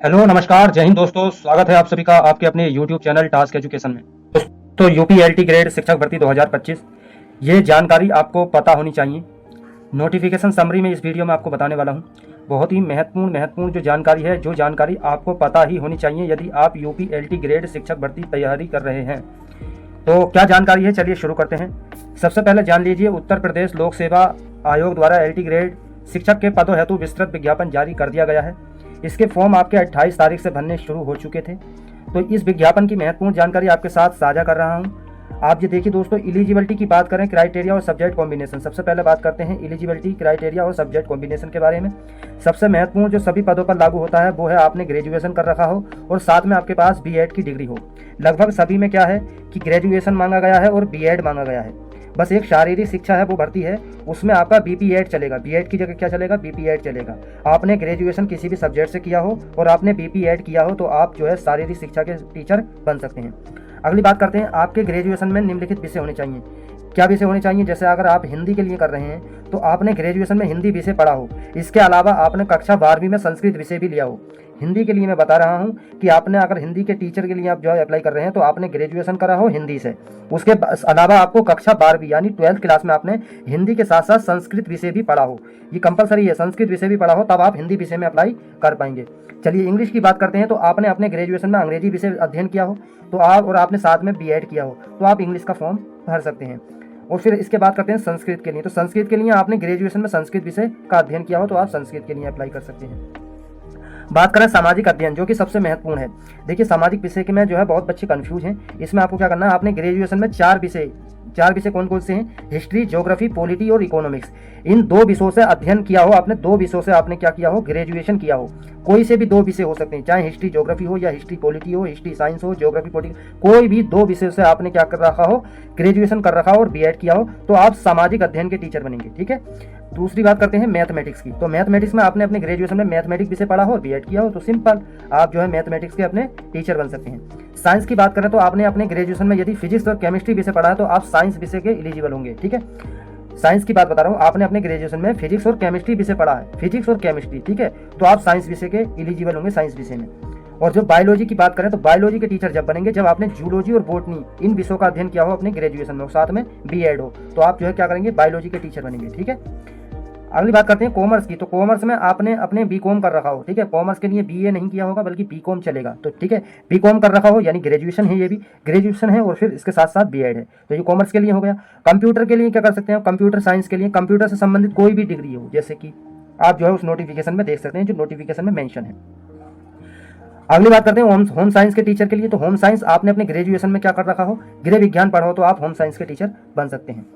Hello नमस्कार जय हिंद दोस्तों, स्वागत है आप सभी का आपके अपने यूट्यूब चैनल टास्क एजुकेशन में। दोस्तों यूपीएलटी ग्रेड शिक्षक भर्ती 2025 ये जानकारी आपको पता होनी चाहिए। नोटिफिकेशन समरी में इस वीडियो में आपको बताने वाला हूँ। बहुत ही महत्वपूर्ण जो जानकारी है, जो जानकारी आपको पता ही होनी चाहिए यदि आप यूपीएलटी ग्रेड शिक्षक भर्ती तैयारी कर रहे हैं। तो क्या जानकारी है, चलिए शुरू करते हैं। सबसे पहले जान लीजिए, उत्तर प्रदेश लोक सेवा आयोग द्वारा एलटी ग्रेड शिक्षक के पदों हेतु विस्तृत विज्ञापन जारी कर दिया गया है। इसके फॉर्म आपके 28 तारीख से भरने शुरू हो चुके थे। तो इस विज्ञापन की महत्वपूर्ण जानकारी आपके साथ साझा कर रहा हूँ। आप ये देखिए दोस्तों, एलिजिबिलिटी की बात करें, क्राइटेरिया और सब्जेक्ट कॉम्बिनेशन। सबसे पहले बात करते हैं एलिजिबिलिटी, क्राइटेरिया और सब्जेक्ट कॉम्बिनेशन के बारे में। सबसे महत्वपूर्ण जो सभी पदों पर लागू होता है वो है आपने ग्रेजुएशन कर रखा हो और साथ में आपके पास बीएड की डिग्री हो। लगभग सभी में क्या है कि ग्रेजुएशन मांगा गया है और बीएड मांगा गया है। बस एक शारीरिक शिक्षा है वो भर्ती है, उसमें आपका बीपीएड चलेगा। बीएड की जगह क्या चलेगा? बीपीएड चलेगा। आपने ग्रेजुएशन किसी भी सब्जेक्ट से किया हो और आपने बीपीएड किया हो तो आप जो है शारीरिक शिक्षा के टीचर बन सकते हैं। अगली बात करते हैं, आपके ग्रेजुएशन में निम्नलिखित विषय होने चाहिए। क्या विषय होने चाहिए? जैसे अगर आप हिंदी के लिए कर रहे हैं तो आपने ग्रेजुएशन में हिंदी विषय पढ़ा हो। इसके अलावा आपने कक्षा 12वीं में संस्कृत विषय भी लिया हो। हिंदी के लिए मैं बता रहा हूं कि आपने अगर हिंदी के टीचर के लिए आप जो है अप्लाई कर रहे हैं तो आपने ग्रेजुएशन करा हो हिंदी से। उसके अलावा आपको कक्षा 12वीं यानी 12th क्लास में आपने हिंदी के साथ साथ संस्कृत विषय भी पढ़ा हो। ये कंपलसरी है, संस्कृत विषय भी पढ़ा हो तब आप हिंदी विषय में अप्लाई कर पाएंगे। चलिए इंग्लिश की बात करते हैं। तो आपने अपने ग्रेजुएशन में अंग्रेजी विषय अध्ययन किया हो तो आप, और आपने साथ में बीएड किया हो तो आप इंग्लिश का फॉर्म भर सकते हैं। और फिर इसके बाद करते हैं संस्कृत के लिए। तो संस्कृत के लिए आपने ग्रेजुएशन में संस्कृत विषय का अध्ययन किया हो तो आप संस्कृत के लिए अप्लाई कर सकते हैं। बात करें सामाजिक अध्ययन, जो कि सबसे महत्वपूर्ण है। देखिए सामाजिक विषय के में जो है बहुत बच्चे कंफ्यूज हैं। इसमें आपको क्या करना है, आपने ग्रेजुएशन में चार विषय कौन कौन से हैं? हिस्ट्री, ज्योग्राफी, पॉलिटी और इकोनॉमिक्स। इन 2 विषयों से अध्ययन किया हो आपने, 2 विषयों से आपने क्या किया हो? ग्रेजुएशन किया हो। कोई से भी 2 विषय हो सकते हैं, चाहे हिस्ट्री ज्योग्राफी हो या हिस्ट्री पॉलिटी हो, हिस्ट्री साइंस हो, ज्योग्राफी पॉलिटी, कोई भी 2 विषयों से आपने क्या कर रखा हो? ग्रेजुएशन कर रखा हो और बीएड किया हो तो आप सामाजिक अध्ययन के टीचर बनेंगे। ठीक है। दूसरी बात करते हैं मैथमेटिक्स की। तो मैथमेटिक्स में आपने अपने ग्रेजुएशन में मैथमेटिक्स विषय पढ़ा हो और बीएड किया हो तो सिंपल आप जो है मैथमेटिक्स के अपने टीचर बन सकते हैं। साइंस की बात करें तो आपने अपने ग्रेजुएशन में यदि फिजिक्स और केमिस्ट्री विषय पढ़ा है तो आप साइंस विषय के एलिजिबल होंगे। ठीक है। साइंस की बात बता रहा हूँ, आपने अपने ग्रेजुएशन में फिजिक्स और केमिस्ट्री विषय पढ़ा है, फिजिक्स और केमिस्ट्री, ठीक है, तो आप साइंस विषय के एलिजिबल होंगे साइंस विषय में। और जो बायोलॉजी की बात करें तो बायोलॉजी के टीचर जब बनेंगे जब आपने जूलॉजी और बोटनी इन विषयों का अध्ययन किया हो अपने ग्रेजुएशन में और साथ में बीएड हो तो आप जो है क्या करेंगे? बायोलॉजी के टीचर बनेंगे। ठीक है। अगली बात करते हैं कॉमर्स की। तो कॉमर्स में आपने अपने बीकॉम कर रखा हो। ठीक है। कॉमर्स के लिए बीए नहीं किया होगा बल्कि बीकॉम चलेगा। तो ठीक है, बीकॉम कर रखा हो यानी ग्रेजुएशन है, ये भी ग्रेजुएशन है और फिर इसके साथ साथ बीएड है, तो ये कॉमर्स के लिए हो गया। कंप्यूटर के लिए क्या कर सकते हैं? कंप्यूटर साइंस के लिए कंप्यूटर से संबंधित कोई भी डिग्री हो, जैसे कि आप जो है उस नोटिफिकेशन में देख सकते हैं जो नोटिफिकेशन में मेंशन है। अगली बात करते हैं होम साइंस के टीचर के लिए। तो होम साइंस आपने अपने ग्रेजुएशन में क्या कर रखा हो? गृह विज्ञान पढ़ा हो तो आप होम साइंस के टीचर बन सकते हैं।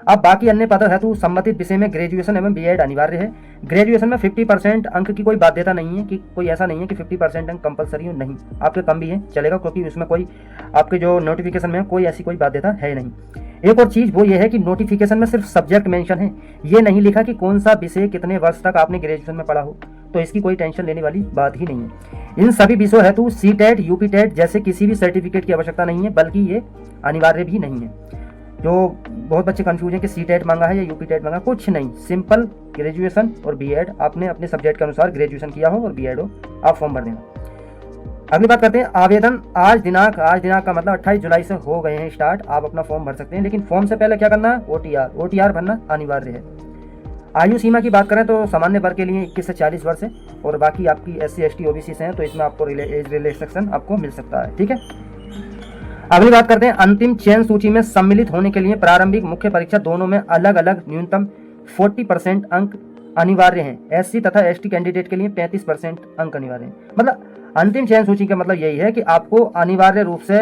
अब बाकी अन्य पद हेतु संबंधित विषय में ग्रेजुएशन एवं बीएड अनिवार्य है। ग्रेजुएशन में 50% अंक की कोई बाध्यता नहीं है, कि कोई ऐसा नहीं है कि 50% अंक कंपलसरी हो, नहीं, आपके कम भी है चलेगा, क्योंकि उसमें कोई आपके जो नोटिफिकेशन में कोई ऐसी कोई बाध्यता है नहीं। एक और चीज़ वो ये है कि नोटिफिकेशन में सिर्फ सब्जेक्ट मेंशन है, ये नहीं लिखा कि कौन सा विषय कितने वर्ष तक आपने ग्रेजुएशन में पढ़ा हो, तो इसकी कोई टेंशन लेने वाली बात ही नहीं है। इन सभी विषयों हेतु सीटेट, यूपीटेट जैसे किसी भी सर्टिफिकेट की आवश्यकता नहीं है, बल्कि ये अनिवार्य भी नहीं है। जो बहुत बच्चे कंफ्यूज हैं कि सीटेट मांगा है या यूपीटेट मांगा, कुछ नहीं, सिंपल ग्रेजुएशन और बीएड, आपने अपने सब्जेक्ट के अनुसार ग्रेजुएशन किया हो और बीएड हो, आप फॉर्म भर देना। अगली बात करते हैं आवेदन। आज दिनांक का मतलब 28 जुलाई से हो गए हैं स्टार्ट, आप अपना फॉर्म भर सकते हैं, लेकिन फॉर्म से पहले क्या करना है? ओटीआर भरना अनिवार्य है। आयु सीमा की बात करें तो सामान्य वर्ग के लिए 21 से 40 वर्ष है और बाकी आपकी SC ST OBC से हैं तो इसमें आपको एज रिलैक्सेशन आपको मिल सकता है। ठीक है। अगली बात करते हैं अंतिम चयन सूची में सम्मिलित होने के लिए प्रारंभिक मुख्य परीक्षा दोनों में अलग अलग न्यूनतम 40% अंक अनिवार्य हैं। SC तथा ST कैंडिडेट के लिए 35% अंक अनिवार्य हैं। मतलब अंतिम चयन सूची का मतलब यही है कि आपको अनिवार्य रूप से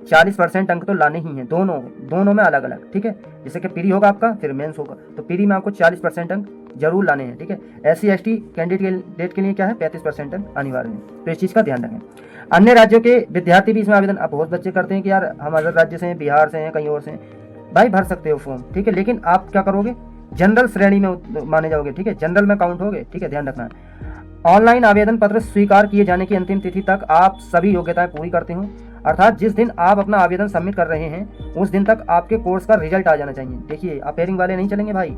40% अंक तो लाने ही हैं, दोनों में अलग अलग। ठीक है। जैसे कि प्री होगा आपका, फिर मेंस होगा, तो प्री में आपको 40% अंक जरूर लाने हैं। ठीक है। SC ST कैंडिडेट के लिए क्या है? 35% अंक अनिवार्य है, तो इस चीज़ का ध्यान रखें। अन्य राज्यों के विद्यार्थी भी इसमें आवेदन, अब बहुत बच्चे करते हैं कि यार हम अदर राज्य से हैं, बिहार से हैं, कहीं और से हैं, भाई भर सकते हो फॉर्म, ठीक है, लेकिन आप क्या करोगे? जनरल श्रेणी में माने जाओगे। ठीक है। जनरल में काउंट होगे। ठीक है, ध्यान रखना है। ऑनलाइन आवेदन पत्र स्वीकार किए जाने की अंतिम तिथि तक आप सभी योग्यताएं पूरी करते हो, अर्थात जिस दिन आप अपना आवेदन सबमिट कर रहे हैं उस दिन तक आपके कोर्स का रिजल्ट आ जाना चाहिए। देखिए अपेयरिंग वाले नहीं चलेंगे भाई,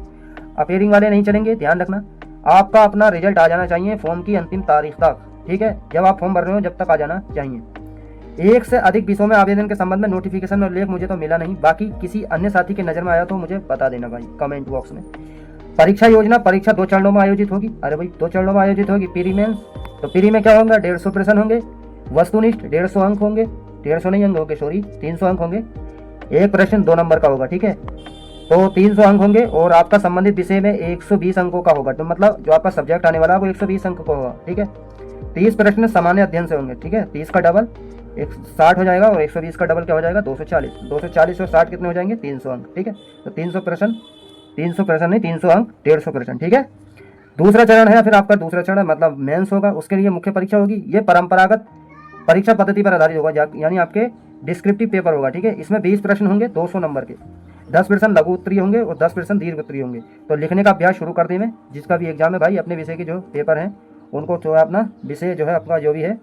अपेयरिंग वाले नहीं चलेंगे, ध्यान रखना। आपका अपना रिजल्ट आ जाना चाहिए फॉर्म की अंतिम तारीख तक। ठीक है, जब आप फॉर्म भर रहे हो जब तक आ जाना चाहिए। एक से अधिक विषयों में आवेदन के संबंध में नोटिफिकेशन और लेख मुझे तो मिला नहीं, बाकी किसी अन्य साथी के नज़र में आया तो मुझे बता देना भाई कमेंट बॉक्स में। परीक्षा योजना, परीक्षा 2 चरणों में आयोजित होगी। अरे भाई 2 चरणों में आयोजित होगी। प्री मेंस, तो प्री में क्या होगा, 150 प्रश्न होंगे। वस्तुनिष्ठ 150 अंक होंगे, 150 नहीं अंक होंगे, सॉरी 300 अंक होंगे। एक प्रश्न 2 नंबर का होगा, ठीक है, तो 300 अंक होंगे। और आपका संबंधित विषय में 120 अंकों का होगा, तो मतलब जो आपका सब्जेक्ट आने वाला है वो 120 अंक का होगा, ठीक है। 30 प्रश्न सामान्य अध्ययन से होंगे, ठीक है, 30 का डबल 60 हो जाएगा और 120 का डबल क्या हो जाएगा, 240। 240 और 60 कितने हो जाएंगे, 300 अंक, ठीक है। तो 300 प्रश्न नहीं 300 अंक 150 प्रश्न, ठीक है। दूसरा चरण है, फिर आपका दूसरा चरण मतलब मेंस होगा, उसके लिए मुख्य परीक्षा होगी। ये परंपरागत परीक्षा पद्धति पर आधारित होगा, यानी आपके डिस्क्रिप्टिव पेपर होगा, ठीक है। इसमें 20 प्रश्न होंगे 200 नंबर के, 10 प्रश्न लघु उत्तरीय होंगे और 10 प्रश्न दीर्घ उत्तरीय होंगे। तो लिखने का अभ्यास शुरू कर दें मैं, जिसका भी एग्जाम है भाई, अपने विषय के जो पेपर हैं उनको जो है अपना विषय जो है आपका जो भी है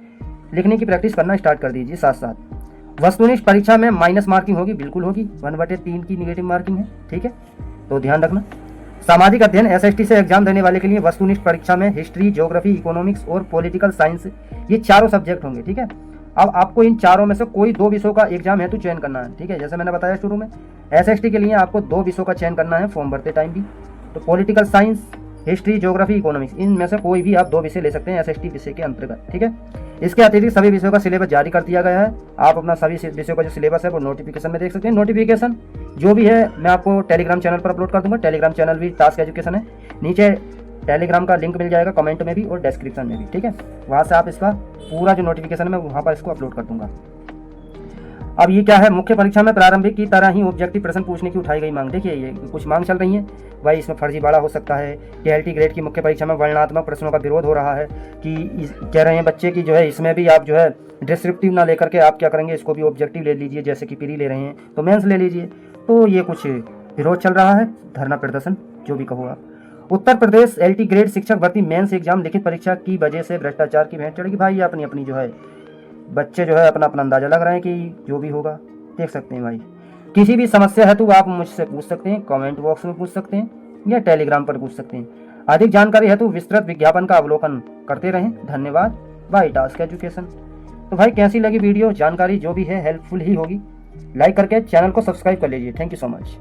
लिखने की प्रैक्टिस करना स्टार्ट कर दीजिए साथ साथ। वस्तुनिष्ठ परीक्षा में माइनस मार्किंग होगी, बिल्कुल होगी, 1/3 की निगेटिव मार्किंग है, ठीक है, तो ध्यान रखना। सामाजिक अध्ययन SST से एग्जाम देने वाले के लिए वस्तुनिष्ठ परीक्षा में हिस्ट्री, ज्योग्राफी, इकोनॉमिक्स और पॉलिटिकल साइंस, ये चारों सब्जेक्ट होंगे, ठीक है। अब आपको इन चारों में से कोई 2 विषयों का एग्जाम है तो चयन करना है, ठीक है। जैसे मैंने बताया शुरू में, SST के लिए आपको 2 विषयों का चयन करना है फॉर्म भरते टाइम भी। तो political science, history, geography, economics, इनमें से कोई भी आप 2 विषय ले सकते हैं SST विषय के अंतर्गत, ठीक है। इसके अतिरिक्त सभी विषयों का सिलेबस जारी कर दिया गया है। आप अपना सभी विषयों का जो सिलेबस है वो नोटिफिकेशन में देख सकते हैं। नोटिफिकेशन जो भी है मैं आपको टेलीग्राम चैनल पर अपलोड कर दूंगा। टेलीग्राम चैनल भी टास्क एजुकेशन है, नीचे टेलीग्राम का लिंक मिल जाएगा कमेंट में भी और डिस्क्रिप्शन में भी, ठीक है। वहाँ से आप इसका पूरा जो नोटिफिकेशन है मैं वहाँ पर इसको अपलोड कर दूंगा। अब ये क्या है, मुख्य परीक्षा में प्रारंभिक की तरह ही ऑब्जेक्टिव प्रश्न पूछने की उठाई गई मांग। देखिए ये कुछ मांग चल रही है भाई, इसमें फर्जीवाड़ा हो सकता है। TLT ग्रेड की मुख्य परीक्षा में वर्णनात्मक प्रश्नों का विरोध हो रहा है कि कह रहे हैं बच्चे की जो है इसमें भी आप जो है डिस्क्रिप्टिव ना लेकर के आप क्या करेंगे, इसको भी ऑब्जेक्टिव ले लीजिए, जैसे कि प्री ले रहे हैं तो मेंस ले लीजिए। तो ये कुछ विरोध चल रहा है, धरना प्रदर्शन जो भी कहो आप। उत्तर प्रदेश LT ग्रेड शिक्षक भर्ती मेंस एग्जाम लिखित परीक्षा की वजह से भ्रष्टाचार की भेंट चढ़ेगी। भाई अपनी अपनी जो है बच्चे जो है अपना अपना अंदाजा लग रहे हैं कि जो भी होगा देख सकते हैं भाई। किसी भी समस्या है तो आप मुझसे पूछ सकते हैं, कमेंट बॉक्स में पूछ सकते हैं या टेलीग्राम पर पूछ सकते हैं। अधिक जानकारी है तो विस्तृत विज्ञापन का अवलोकन करते रहें। धन्यवाद बाय टास्क एजुकेशन। तो भाई कैसी लगी वीडियो, जानकारी जो भी है हेल्पफुल ही होगी। लाइक करके चैनल को सब्सक्राइब कर लीजिए। Thank you so much.